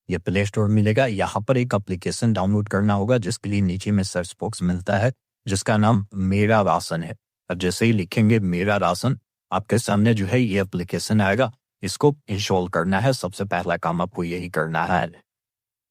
ये play store मिलेगा। यहाँ पर एक एप्लीकेशन डाउनलोड करना होगा जिसके लिए नीचे में सर्च बॉक्स मिलता है जिसका नाम मेरा राशन है। अब जैसे ही लिखेंगे मेरा राशन, आपके सामने जो है ये एप्लीकेशन आएगा। इसको इंस्टॉल करना है, सबसे पहला काम आपको यही करना है।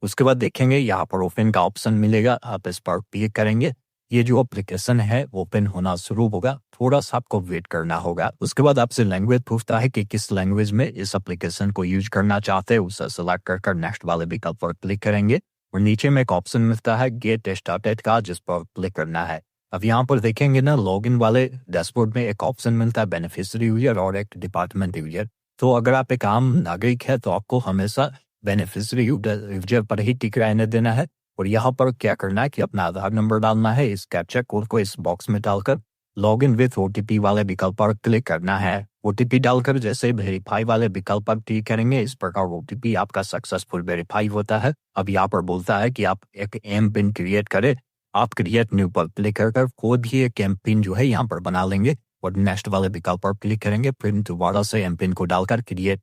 उसके बाद देखेंगे यहाँ पर ओपन का ऑप्शन मिलेगा, आप इस पर क्लिक करेंगे। ये जो एप्लीकेशन है ओपन होना शुरू होगा, थोड़ा सा आपको वेट करना होगा। उसके बाद आपसे लैंग्वेज पूछता है कि किस लैंग्वेज में इस एप्लीकेशन को यूज करना चाहते हैं। उसे सेलेक्ट कर नेक्स्ट वाले विकल्प पर क्लिक करेंगे और नीचे में एक ऑप्शन मिलता है गेट स्टार्टेड का, जिस पर क्लिक करना है। अब यहाँ पर देखेंगे ना, लॉगिन वाले डैशबोर्ड में एक ऑप्शन मिलता है बेनिफिशियरी यूजर और एक डिपार्टमेंट यूजर। तो अगर आप एक आम नागरिक है तो आपको हमेशा बेनिफिशियरी यूजर पर ही टिक रहने देना है। और यहाँ पर क्या करना है कि अपना आधार नंबर डालना है, इस कैप्चा कोड को इस बॉक्स में डालकर लॉगिन विथ ओटीपी वाले विकल्प पर क्लिक करना है। ओटीपी डालकर जैसे वेरीफाई वाले विकल्प पर क्लिक करेंगे, इस प्रकार ओटीपी आपका सक्सेसफुल वेरीफाई होता है। अब यहाँ पर बोलता है कि आप एक एम पिन क्रिएट करें। आप क्रिएट न्यू पर क्लिक कर कोई भी एक एम पिन जो है यहाँ पर बना लेंगे और नेक्स्ट वाले विकल्प पर क्लिक करेंगे। फिर दोबारा से एम पिन को डालकर क्रिएट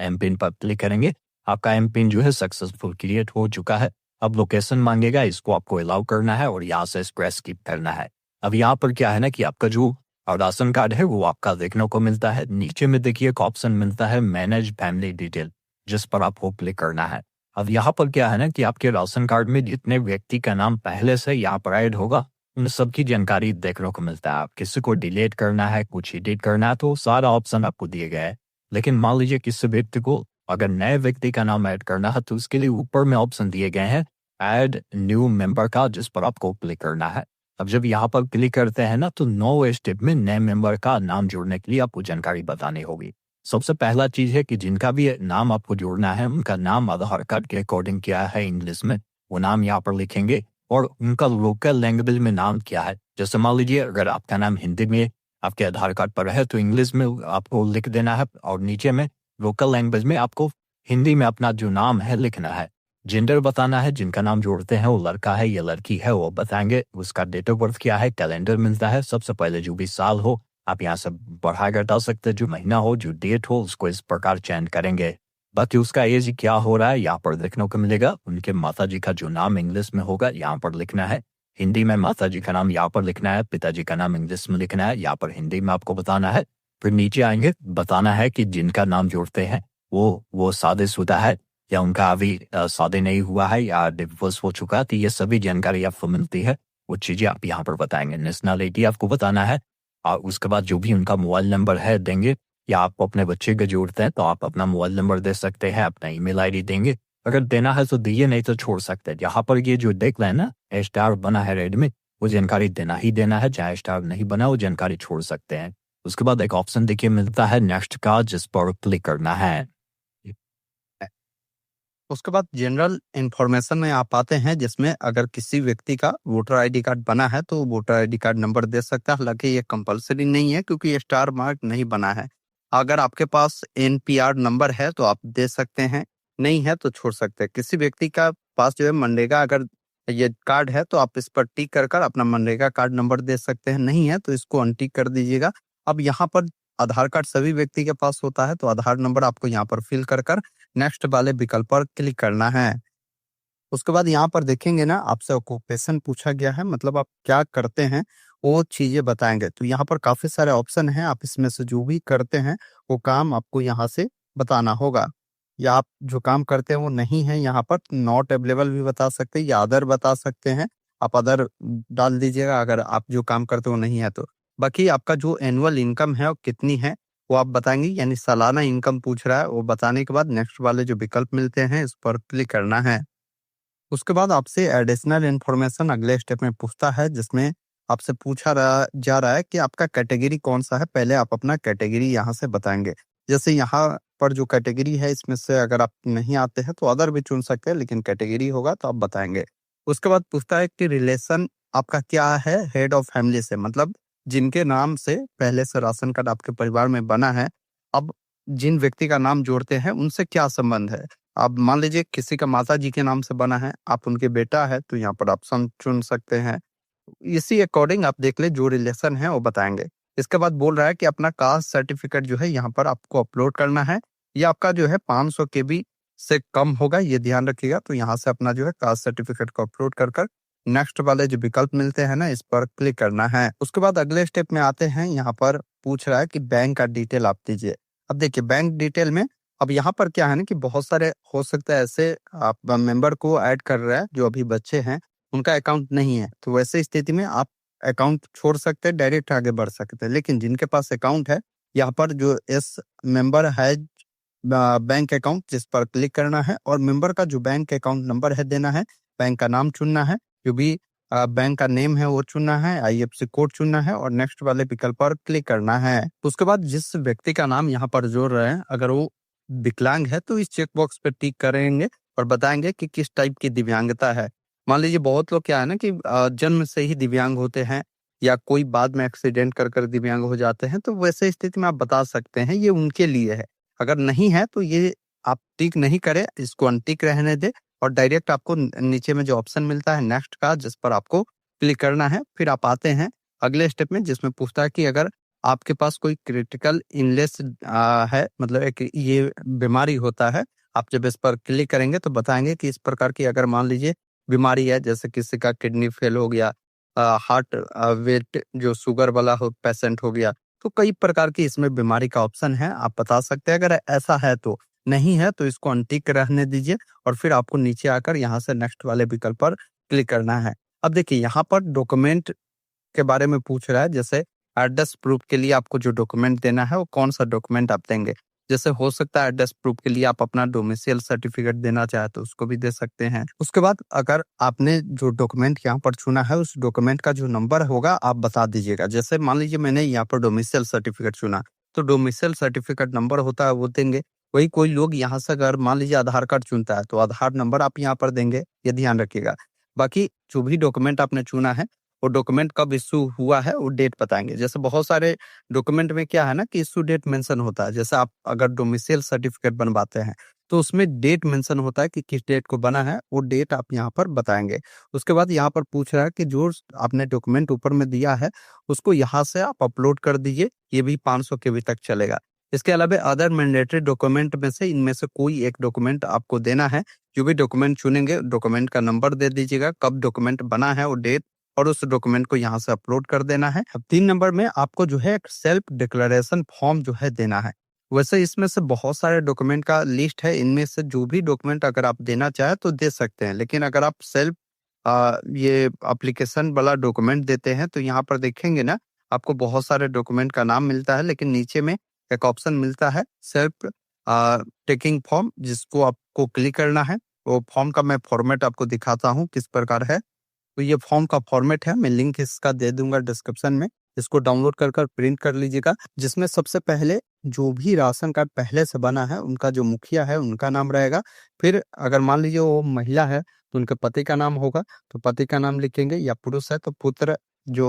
एम पिन पर क्लिक करेंगे। आपका एम पिन जो है सक्सेसफुल क्रिएट हो चुका है। अब लोकेशन मांगेगा, इसको आपको अलाउ करना है और यहाँ से स्क्रैच स्किप करना है। अब यहाँ पर क्या है ना कि आपका जो राशन कार्ड है वो आपका देखने को मिलता है। नीचे में देखिए एक ऑप्शन मिलता है मैनेज फैमिली डिटेल, जिस पर आपको क्लिक करना है। अब यहाँ पर क्या है ना कि आपके राशन कार्ड में जितने व्यक्ति का नाम पहले से यहाँ पर ऐड होगा उन सबकी जानकारी देखने को मिलता है। आप किसी को डिलीट करना है, कुछ एडिट करना है, तो सारा ऑप्शन आपको दिए गए हैं। लेकिन मान लीजिए किसी व्यक्ति को अगर नए व्यक्ति का नाम ऐड करना है तो उसके लिए ऊपर में ऑप्शन दिए गए हैं ऐड न्यू मेंबर का, जिस पर आपको क्लिक करना है। अब जब यहाँ पर क्लिक करते हैं ना तो 9 स्टेप में नए मेंबर का नाम जोड़ने के लिए आपको जानकारी बतानी होगी। सबसे पहला चीज है कि जिनका भी नाम आपको जोड़ना है उनका नाम आधार कार्ड के अकॉर्डिंग क्या है इंग्लिश में, वो नाम यहाँ पर लिखेंगे और उनका लोकल लैंग्वेज में नाम क्या है। जैसे मान लीजिए अगर आपका नाम हिंदी में आपके आधार कार्ड पर है तो इंग्लिश में आपको लिख देना है और नीचे में लोकल लैंग्वेज में आपको हिंदी में अपना जो नाम है लिखना है। जेंडर बताना है, जिनका नाम जोड़ते हैं वो लड़का है या लड़की है वो बताएंगे। उसका डेट ऑफ बर्थ क्या है, कैलेंडर मिलता है। सबसे पहले जो भी साल हो आप यहाँ से बढ़ा कर डाल सकते हैं, जो महीना हो, जो डेट हो उसको इस प्रकार चेंज करेंगे। बाकी उसका एज क्या हो रहा है यहाँ पर देखने को मिलेगा। उनके माता जी का जो नाम इंग्लिश में होगा यहाँ पर लिखना है, हिंदी में माता जी का नाम यहाँ पर लिखना है, पिताजी का नाम इंग्लिश में लिखना है, यहाँ पर हिंदी में आपको बताना है। फिर नीचे आएंगे, बताना है कि जिनका नाम जोड़ते हैं वो शादीशुदा है या उनका अभी शादी नहीं हुआ है या डिवोर्स हो चुका है। तो ये सभी जानकारी आपको मिलती है, वो चीजें आप यहाँ पर बताएंगे। नेशनलिटी आपको बताना है और उसके बाद जो भी उनका मोबाइल नंबर है देंगे, या आप अपने बच्चे के जोड़ते हैं तो आप अपना मोबाइल नंबर दे सकते हैं, अपना ईमेल आईडी देंगे। अगर देना है तो दिए, नहीं तो छोड़ सकते हैं। यहाँ पर ये जो देख रहे हैं ना स्टार बना है रेड में, वो जानकारी देना ही देना है, चाहे स्टार नहीं बना वो जानकारी छोड़ सकते हैं। उसके बाद एक ऑप्शन देखिए मिलता है नेक्स्ट का, जिस पर क्लिक करना है। उसके बाद जनरल इंफॉर्मेशन में आप आते हैं, जिसमें अगर किसी व्यक्ति का वोटर आईडी कार्ड बना है तो वोटर आईडी कार्ड नंबर दे सकता है। हालांकि ये कंपलसरी नहीं है क्योंकि ये स्टार मार्क नहीं बना है। अगर आपके पास एनपीआर नंबर है तो आप दे सकते हैं, नहीं है तो छोड़ सकते हैं। किसी व्यक्ति का पास जो है मनरेगा अगर ये कार्ड है तो आप इस पर टिक कर अपना मनरेगा कार्ड नंबर दे सकते हैं, नहीं है तो इसको अनटिक कर दीजिएगा। अब यहाँ पर आधार कार्ड सभी व्यक्ति के पास होता है तो आधार नंबर आपको यहाँ पर फिल कर नेक्स्ट वाले विकल्प पर क्लिक करना है। उसके बाद यहाँ पर देखेंगे ना, आपसे ऑक्यूपेशन पूछा गया है, मतलब आप क्या करते हैं वो चीजें बताएंगे। तो यहाँ पर काफी सारे ऑप्शन हैं, आप इसमें से जो भी करते हैं वो काम आपको यहाँ से बताना होगा। या आप जो काम करते हैं वो नहीं है, यहाँ पर नॉट अवेलेबल भी बता सकते हैं या अदर बता सकते हैं। आप अदर डाल दीजिएगा अगर आप जो काम करते हो नहीं है तो। बाकी आपका जो एनुअल इनकम है वो कितनी है वो आप बताएंगे, यानी सालाना इनकम पूछ रहा है। वो बताने के बाद नेक्स्ट वाले जो विकल्प मिलते हैं इस पर क्लिक करना है। उसके बाद आपसे एडिशनल इंफॉर्मेशन अगले स्टेप में पूछता है, जिसमें आपसे जा रहा है कि आपका कैटेगरी कौन सा है। पहले आप अपना कैटेगरी यहाँ से बताएंगे। जैसे यहाँ पर जो कैटेगरी है इसमें से अगर आप नहीं आते हैं तो अदर भी चुन सकते हैं, लेकिन कैटेगरी होगा तो आप बताएंगे। उसके बाद पूछता है कि रिलेशन आपका क्या है हेड ऑफ फैमिली से, मतलब जिनके नाम से पहले से राशन कार्ड आपके परिवार में बना है, अब जिन व्यक्ति का नाम जोड़ते हैं उनसे क्या संबंध है। अब मान लीजिए किसी का माता जी के नाम से बना है, आप उनके बेटा है तो यहाँ पर ऑप्शन चुन सकते हैं। इसी अकॉर्डिंग आप देख ले जो रिलेशन है वो बताएंगे। इसके बाद बोल रहा है कि अपना कास्ट सर्टिफिकेट जो है यहाँ पर आपको अपलोड करना है। ये आपका जो है 500 KB से कम होगा, ये ध्यान रखिएगा। तो यहाँ से अपना जो है कास्ट सर्टिफिकेट को अपलोड कर नेक्स्ट वाले जो विकल्प मिलते हैं ना, इस पर क्लिक करना है। उसके बाद अगले स्टेप में आते हैं। यहाँ पर पूछ रहा है कि बैंक का डिटेल आप दीजिए। अब देखिए बैंक डिटेल में अब यहाँ पर क्या है ना कि बहुत सारे हो सकता है ऐसे आप मेंबर को ऐड कर रहे हैं जो अभी बच्चे हैं, उनका अकाउंट नहीं है, तो वैसे स्थिति में आप अकाउंट छोड़ सकते हैं, डायरेक्ट आगे बढ़ सकते हैं। लेकिन जिनके पास अकाउंट है, यहाँ पर जो एस मेंबर है बैंक अकाउंट, जिस पर क्लिक करना है और मेंबर का जो बैंक अकाउंट नंबर है देना है, बैंक का नाम चुनना है, जो भी बैंक का नेम है वो चुनना है, आईएफएससी कोड चुनना है और नेक्स्ट वाले विकल्प पर क्लिक करना है। उसके बाद जिस व्यक्ति का नाम यहाँ पर जोड़ रहे हैं, अगर वो विकलांग है तो इस चेक बॉक्स पर टिक करेंगे और बताएंगे कि किस टाइप की दिव्यांगता है। मान लीजिए बहुत लोग क्या है ना कि जन्म से ही दिव्यांग होते हैं या कोई बाद में एक्सीडेंट कर दिव्यांग हो जाते हैं, तो वैसे स्थिति में आप बता सकते हैं ये उनके लिए है। अगर नहीं है तो ये आप टिक नहीं करें, इसको अनटिक रहने दें और डायरेक्ट आपको नीचे में जो ऑप्शन मिलता है नेक्स्ट का, जिस पर आपको क्लिक करना है। फिर आप आते हैं अगले स्टेप में, जिसमें पूछता है कि अगर आपके पास कोई क्रिटिकल इलनेस है, मतलब एक ये बीमारी होता है, आप जब इस पर क्लिक करेंगे तो बताएंगे कि इस प्रकार की अगर मान लीजिए बीमारी है, जैसे किसी का किडनी फेल हो गया, हार्ट वेट जो शुगर वाला हो पेशेंट हो गया, तो कई प्रकार की इसमें बीमारी का ऑप्शन है, आप बता सकते हैं। अगर ऐसा है तो, नहीं है तो इसको अनटिक रहने दीजिए और फिर आपको नीचे आकर यहाँ से नेक्स्ट वाले विकल्प पर क्लिक करना है। अब देखिए यहाँ पर डॉक्यूमेंट के बारे में पूछ रहा है, जैसे एड्रेस प्रूफ के लिए आपको जो डॉक्यूमेंट देना है वो कौन सा डॉक्यूमेंट आप देंगे। जैसे हो सकता है एड्रेस प्रूफ के लिए आप अपना डोमिसाइल सर्टिफिकेट देना चाहे तो उसको भी दे सकते हैं। उसके बाद अगर आपने जो डॉक्यूमेंट यहाँ पर चुना है उस डॉक्यूमेंट का जो नंबर होगा आप बता दीजिएगा। जैसे मान लीजिए मैंने यहाँ पर डोमिसाइल सर्टिफिकेट चुना, तो डोमिसाइल सर्टिफिकेट नंबर होता है वो देंगे। वही कोई लोग यहाँ से अगर मान लीजिए आधार कार्ड चुनता है तो आधार नंबर आप यहाँ पर देंगे, ये ध्यान रखिएगा। बाकी जो भी डॉक्यूमेंट आपने चुना है वो डॉक्यूमेंट कब इशू हुआ है वो डेट बताएंगे। जैसे बहुत सारे डॉक्यूमेंट में क्या है ना कि इशू डेट मेंशन होता है। जैसे आप अगर डोमिसाइल सर्टिफिकेट बनवाते हैं तो उसमें डेट मेंशन होता है कि किस डेट को बना है, वो डेट आप यहाँ पर बताएंगे। उसके बाद यहाँ पर पूछ रहा है कि जो आपने डॉक्यूमेंट ऊपर में दिया है उसको यहाँ से आप अपलोड कर दीजिए, ये भी 500 KB तक चलेगा। इसके अलावा अदर मैंडेटरी डॉक्यूमेंट में से इनमें से कोई एक डॉक्यूमेंट आपको देना है। जो भी डॉक्यूमेंट चुनेंगे डॉक्यूमेंट का नंबर दे दीजिएगा, कब डॉक्यूमेंट बना है वो डेट, और उस डॉक्यूमेंट को यहाँ से अपलोड कर देना है। अब 3 नंबर में आपको जो है एक सेल्फ डिक्लेरेशन फॉर्म जो है देना है। वैसे इसमें से बहुत सारे डॉक्यूमेंट का लिस्ट है, इनमें से जो भी डॉक्यूमेंट अगर आप देना चाहे तो दे सकते हैं। लेकिन अगर आप सेल्फ ये एप्लीकेशन वाला डॉक्यूमेंट देते हैं तो यहाँ पर देखेंगे ना आपको बहुत सारे डॉक्यूमेंट का नाम मिलता है, लेकिन नीचे में एक ऑप्शन मिलता है सेल्फ टेकिंग फॉर्म, जिसको आपको क्लिक करना है। वो फॉर्म का मैं फॉर्मेट आपको दिखाता हूँ किस प्रकार है। तो ये फॉर्म का फॉर्मेट है, मैं लिंक इसका दे दूंगा डिस्क्रिप्शन में, इसको डाउनलोड कर प्रिंट कर लीजिएगा। जिसमें सबसे पहले जो भी राशन कार्ड पहले से बना है उनका जो मुखिया है उनका नाम रहेगा। फिर अगर मान लीजिए वो महिला है तो उनके पति का नाम होगा तो पति का नाम लिखेंगे, या पुरुष है तो पुत्र जो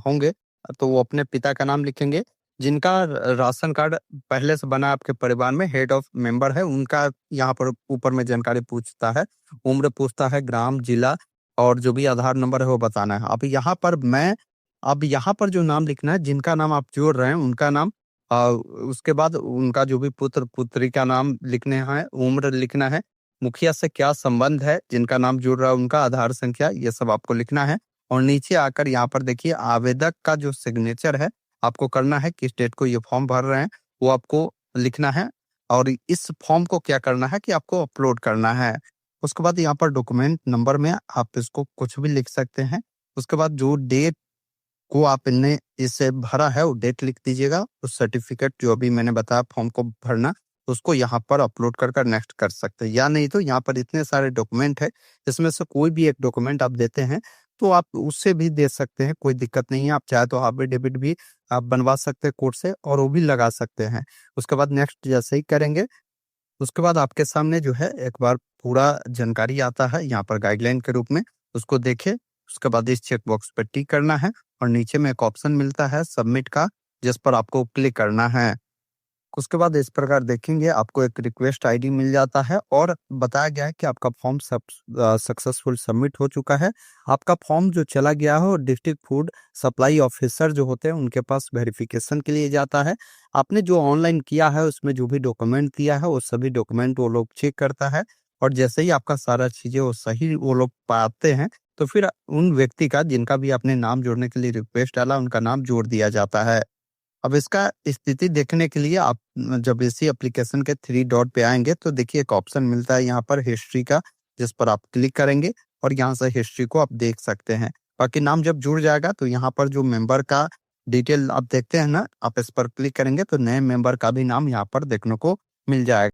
होंगे तो वो अपने पिता का नाम लिखेंगे। जिनका राशन कार्ड पहले से बना आपके परिवार में हेड ऑफ मेंबर है उनका यहाँ पर ऊपर में जानकारी पूछता है, उम्र पूछता है, ग्राम, जिला और जो भी आधार नंबर है वो बताना है। अब यहाँ पर जो नाम लिखना है, जिनका नाम आप जोड़ रहे हैं उनका नाम, उसके बाद उनका जो भी पुत्र पुत्री का नाम लिखने हैं, उम्र लिखना है, मुखिया से क्या संबंध है, जिनका नाम जोड़ रहा है उनका आधार संख्या, ये सब आपको लिखना है। और नीचे आकर यहाँ पर देखिए आवेदक का जो सिग्नेचर है आपको करना है, किस डेट को ये फॉर्म भर रहे हैं वो आपको लिखना है। और इस फॉर्म को क्या करना है कि आपको अपलोड करना है। उसके बाद यहाँ पर डॉक्यूमेंट नंबर में आप इसको कुछ भी लिख सकते हैं। उसके बाद जो डेट को आपने इसे भरा है वो डेट लिख दीजिएगा। उस सर्टिफिकेट जो अभी मैंने बताया फॉर्म को भरना, उसको यहाँ पर अपलोड कर नेक्स्ट कर सकते हैं। या नहीं तो यहाँ पर इतने सारे डॉक्यूमेंट है, इसमें से कोई भी एक डॉक्यूमेंट आप देते हैं तो आप उससे भी दे सकते हैं, कोई दिक्कत नहीं है। आप चाहे तो एफिडेविट भी आप बनवा सकते हैं कोर्ट से और वो भी लगा सकते हैं। उसके बाद नेक्स्ट जैसे ही करेंगे उसके बाद आपके सामने जो है एक बार पूरा जानकारी आता है यहाँ पर गाइडलाइन के रूप में, उसको देखें। उसके बाद इस चेक बॉक्स पर टिक करना है और नीचे में एक ऑप्शन मिलता है सबमिट का, जिस पर आपको क्लिक करना है। उसके बाद इस प्रकार देखेंगे आपको एक रिक्वेस्ट आईडी मिल जाता है और बताया गया है कि आपका फॉर्म सक्सेसफुल सबमिट हो चुका है। आपका फॉर्म जो चला गया है वो डिस्ट्रिक्ट फूड सप्लाई ऑफिसर जो होते हैं उनके पास वेरिफिकेशन के लिए जाता है। आपने जो ऑनलाइन किया है उसमें जो भी डॉक्यूमेंट दिया है वो सभी डॉक्यूमेंट वो लोग चेक करता है और जैसे ही आपका सारा चीजें वो सही वो लोग पाते हैं तो फिर उन व्यक्ति का जिनका भी आपने नाम जोड़ने के लिए रिक्वेस्ट डाला उनका नाम जोड़ दिया जाता है। अब इसका स्थिति देखने के लिए आप जब इसी एप्लीकेशन के 3 डॉट पे आएंगे तो देखिए एक ऑप्शन मिलता है यहाँ पर हिस्ट्री का, जिस पर आप क्लिक करेंगे और यहाँ से हिस्ट्री को आप देख सकते हैं। बाकी नाम जब जुड़ जाएगा तो यहाँ पर जो मेंबर का डिटेल आप देखते हैं ना, आप इस पर क्लिक करेंगे तो नए मेंबर का भी नाम यहाँ पर देखने को मिल जाएगा।